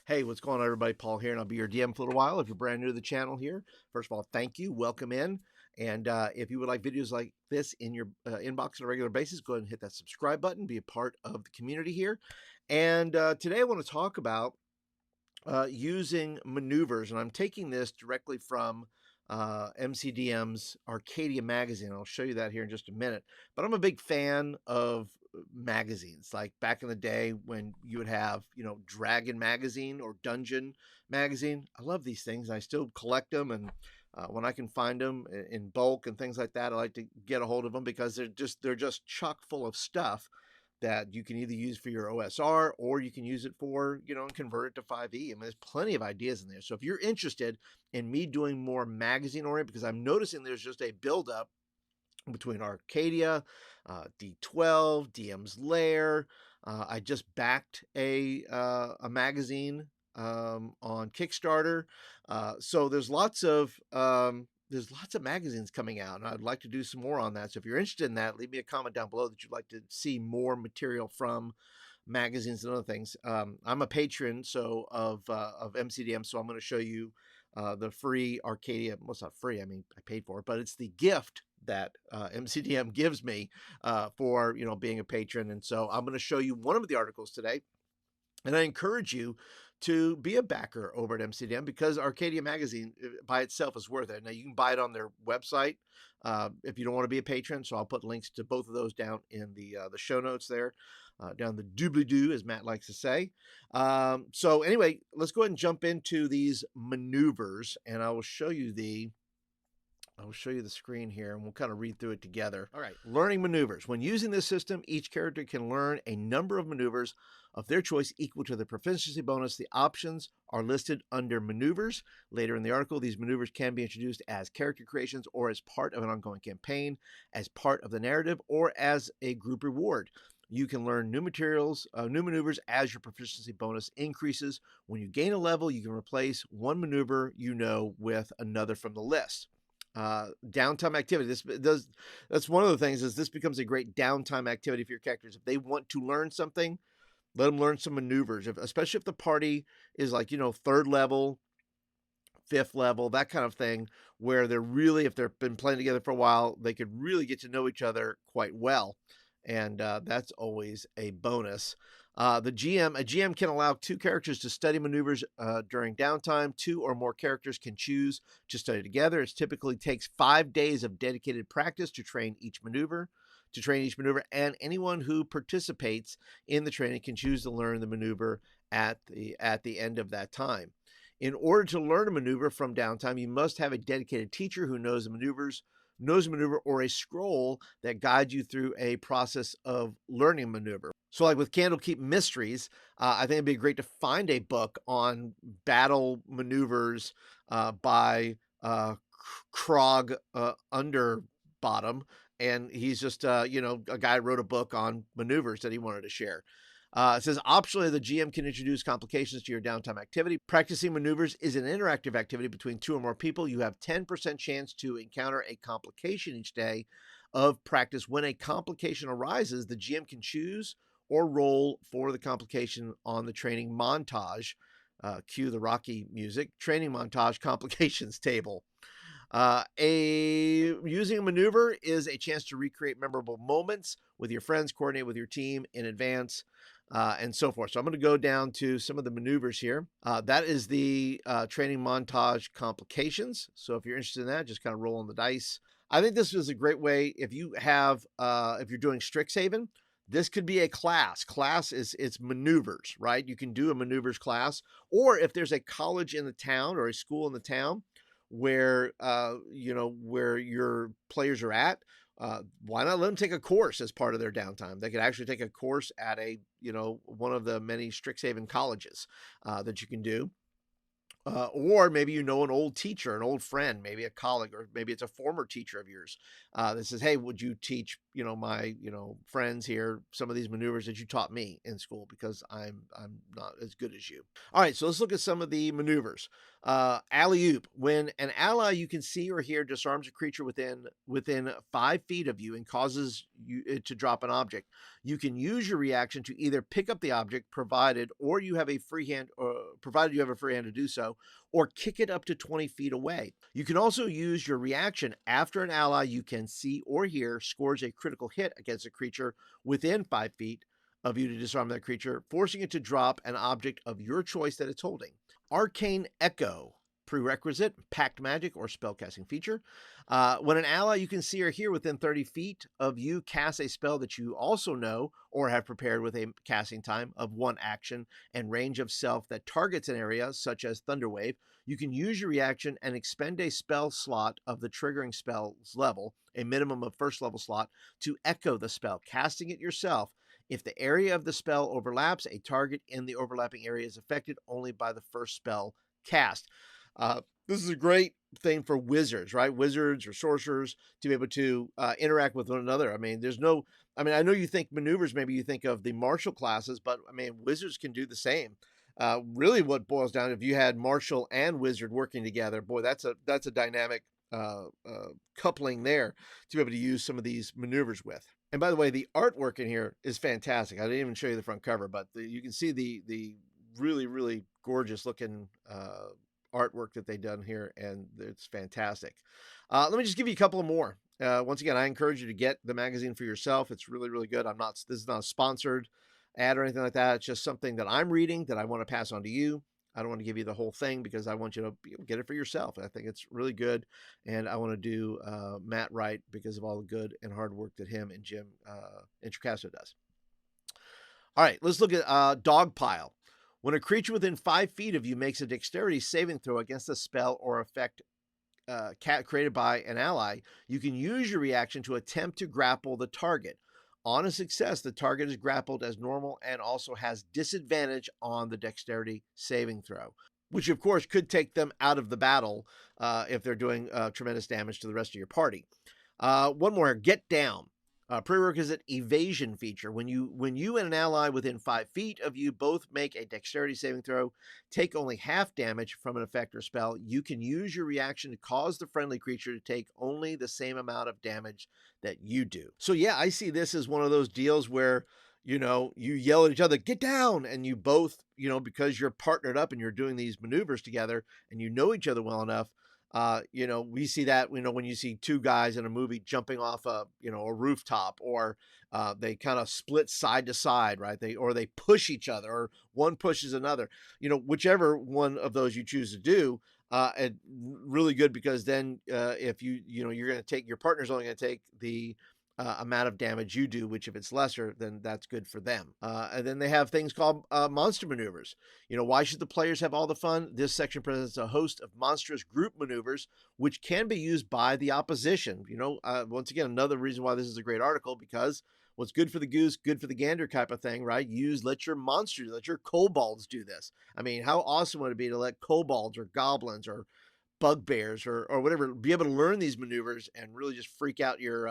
Hey, what's going on, everybody? Paul here, and I'll be your DM for a little while. If you're brand new to the channel here, first of all, thank you. Welcome in. And if you would like videos like this in your inbox on a regular basis, go ahead and hit that subscribe button. Be a part of the community here. And today I want to talk about using maneuvers, and I'm taking this directly from MCDM's Arcadia magazine. I'll show you that here in just a minute. But I'm a big fan of magazines. Like back in the day when you would have, Dragon magazine or Dungeon magazine. I love these things. I still collect them, and when I can find them in bulk and things like that, I like to get a hold of them because they're just chock full of stuff that you can either use for your OSR or you can use it for, and convert it to 5e. I mean, there's plenty of ideas in there. So if you're interested in me doing more magazine oriented, because I'm noticing there's just a buildup between Arcadia, D12, DM's Lair. I just backed a magazine on Kickstarter. So there's lots of magazines coming out, and I'd like to do some more on that. So if you're interested in that, leave me a comment down below that you'd like to see more material from magazines and other things. I'm a patron of MCDM, so I'm going to show you the free Arcadia. Well, it's not free. I mean, I paid for it, but it's the gift that MCDM gives me for being a patron. And so I'm going to show you one of the articles today. And I encourage you to be a backer over at MCDM because Arcadia Magazine by itself is worth it. Now, you can buy it on their website if you don't want to be a patron. So I'll put links to both of those down in the show notes there, down the doobly-doo, as Matt likes to say. So anyway, let's go ahead and jump into these maneuvers, and I will show you the screen here, and we'll kind of read through it together. All right, learning maneuvers. When using this system, each character can learn a number of maneuvers of their choice equal to the proficiency bonus. The options are listed under maneuvers. Later in the article, these maneuvers can be introduced as character creations or as part of an ongoing campaign, as part of the narrative, or as a group reward. You can learn new maneuvers as your proficiency bonus increases. When you gain a level, you can replace one maneuver with another from the list. Downtime activity. That's one of the things is this becomes a great downtime activity for your characters. If they want to learn something, let them learn some maneuvers, especially if the party is like, third level, fifth level, that kind of thing, where if they've been playing together for a while, they could really get to know each other quite well. And that's always a bonus. A GM can allow two characters to study maneuvers during downtime. Two or more characters can choose to study together. It typically takes 5 days of dedicated practice to train each maneuver. And anyone who participates in the training can choose to learn the maneuver at the end of that time. In order to learn a maneuver from downtime, you must have a dedicated teacher who knows a maneuver or a scroll that guides you through a process of learning maneuver. So like with Candlekeep Mysteries, I think it'd be great to find a book on battle maneuvers by Krog Underbottom. And he's just, a guy wrote a book on maneuvers that he wanted to share. It says, optionally, the GM can introduce complications to your downtime activity. Practicing maneuvers is an interactive activity between two or more people. You have 10% chance to encounter a complication each day of practice. When a complication arises, the GM can choose or roll for the complication on the training montage. Cue the Rocky music. Training montage complications table. Using a maneuver is a chance to recreate memorable moments with your friends, coordinate with your team in advance, and so forth. So I'm going to go down to some of the maneuvers here. That is the training montage complications. So if you're interested in that, just kind of roll on the dice. I think this is a great way if you have, if you're doing Strixhaven, this could be a class. Class is it's maneuvers, right? You can do a maneuvers class, or if there's a college in the town or a school in the town where where your players are at, why not let them take a course as part of their downtime? They could actually take a course at one of the many Strixhaven colleges that you can do. Or maybe you know an old teacher, an old friend, maybe a colleague, or maybe it's a former teacher of yours that says, "Hey, would you teach my friends here some of these maneuvers that you taught me in school because I'm not as good as you." All right, so let's look at some of the maneuvers. Alley oop: when an ally you can see or hear disarms a creature within 5 feet of you and causes it to drop an object, you can use your reaction to either pick up the object provided you have a free hand to do so, or kick it up to 20 feet away. You can also use your reaction after an ally you can see or hear scores a critical hit against a creature within 5 feet of you to disarm that creature, forcing it to drop an object of your choice that it's holding. Arcane Echo: prerequisite, packed magic or spellcasting feature. When an ally you can see or hear within 30 feet of you casts a spell that you also know or have prepared with a casting time of 1 action and range of self that targets an area, such as Thunderwave, you can use your reaction and expend a spell slot of the triggering spell's level, a minimum of first level slot, to echo the spell, casting it yourself. If the area of the spell overlaps, a target in the overlapping area is affected only by the first spell cast. This is a great thing for wizards, right? Wizards or sorcerers to be able to interact with one another. I know you think maneuvers, maybe you think of the martial classes, but I mean, wizards can do the same. Really, what boils down, if you had martial and wizard working together, boy, that's a dynamic coupling there to be able to use some of these maneuvers with. And by the way, the artwork in here is fantastic. I didn't even show you the front cover, but you can see the really, really gorgeous looking artwork that they've done here, and it's fantastic. Let me just give you a couple more. Once again, I encourage you to get the magazine for yourself. It's really, really good. This is not a sponsored ad or anything like that. It's just something that I'm reading that I want to pass on to you. I don't want to give you the whole thing because I want you to get it for yourself. I think it's really good, and I want to do Matt right because of all the good and hard work that him and Jim Introcasto does. All right, let's look at Dogpile. When a creature within 5 feet of you makes a dexterity saving throw against a spell or effect created by an ally, you can use your reaction to attempt to grapple the target. On a success, the target is grappled as normal and also has disadvantage on the dexterity saving throw, which of course could take them out of the battle if they're doing tremendous damage to the rest of your party. One more, Get Down. Prerequisite evasion feature. When you and an ally within 5 feet of you both make a dexterity saving throw, take only half damage from an effect or spell, you can use your reaction to cause the friendly creature to take only the same amount of damage that you do. So yeah, I see this as one of those deals where you yell at each other, "Get down," and you both, because you're partnered up and you're doing these maneuvers together and you know each other well enough. We see that, when you see two guys in a movie jumping off a rooftop, or they kind of split side to side, right? They push each other, or one pushes another, whichever one of those you choose to do. And really good, because then if you're going to take, your partner's only going to take the amount of damage you do, which if it's lesser, then that's good for them. And then they have things called monster maneuvers. Why should the players have all the fun? This section presents a host of monstrous group maneuvers, which can be used by the opposition. Once again, another reason why this is a great article, because what's good for the goose, good for the gander type of thing, right? Let your kobolds do this. I mean, how awesome would it be to let kobolds or goblins or bugbears or whatever be able to learn these maneuvers and really just freak out your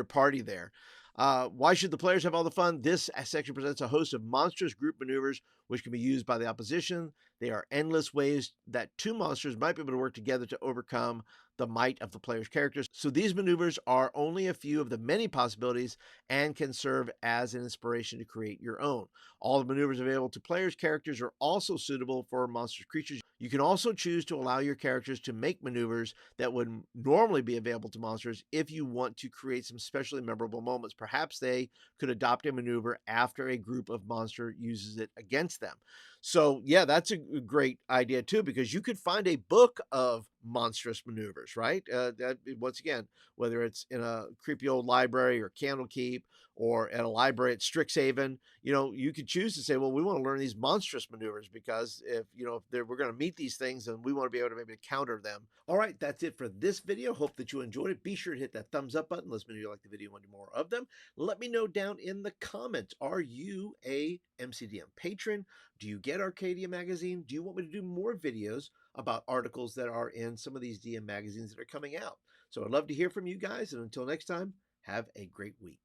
party there. Why should the players have all the fun? This section presents a host of monstrous group maneuvers which can be used by the opposition. They are endless ways that two monsters might be able to work together to overcome the might of the player's characters. So these maneuvers are only a few of the many possibilities and can serve as an inspiration to create your own. All the maneuvers available to players' characters are also suitable for monstrous creatures. You can also choose to allow your characters to make maneuvers that would normally be available to monsters if you want to create some especially memorable moments. Perhaps they could adopt a maneuver after a group of monster uses it against them. So yeah, that's a great idea too, because you could find a book of monstrous maneuvers, right? Once again, whether it's in a creepy old library or Candlekeep or at a library at Strixhaven, you could choose to say, well, we want to learn these monstrous maneuvers because if we're going to meet these things, and we want to be able to maybe counter them. All right, that's it for this video. Hope that you enjoyed it. Be sure to hit that thumbs up button. Let me know you like the video and want to do more of them. Let me know down in the comments. Are you a MCDM patron? Do you get Arcadia magazine? Do you want me to do more videos about articles that are in some of these DM magazines that are coming out? So I'd love to hear from you guys. And until next time, have a great week.